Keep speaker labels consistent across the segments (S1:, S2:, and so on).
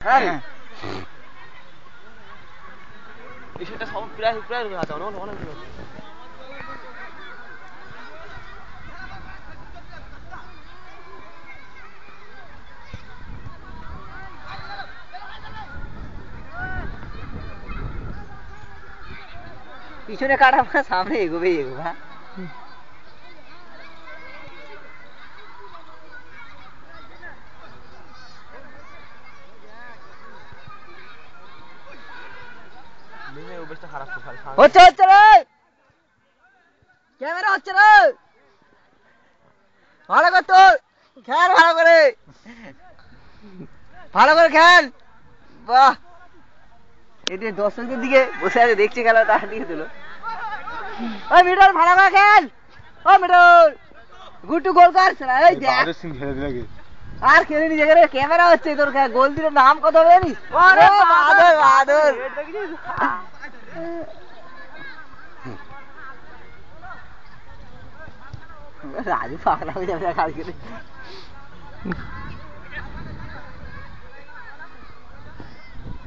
S1: আরে এসেটা সব প্রায় প্রায় আছে অনেক
S2: পিছনে কাটা সামনে এগোবে এগোবা হচ্ছে হচ্ছে রে ক্যামেরা হচ্ছে রে ভালো কর তোর খেল ভালো করে খেল বাহ এদের দর্শকদের দিকে বসে আছে দেখছে খেলা তার দিকে দিল ওই মিডল ভালো করে খেল ও মিডল গুট্টু গোল করছে না এই দেখ আর খেলে নি জায়গায় ক্যামেরা হচ্ছে তোর গোল দিলে নাম কত হবে জানিস আরে বাদর বাদর রাজু পাগলা হয়ে যাবে কালকে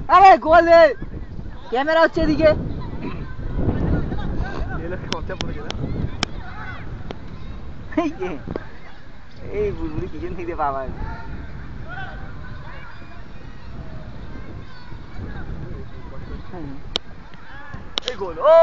S2: আরে গোল ক্যামেরা হচ্ছে এদিকে এই বুলবুলি পিছন থেকে পাবা এই গোল ও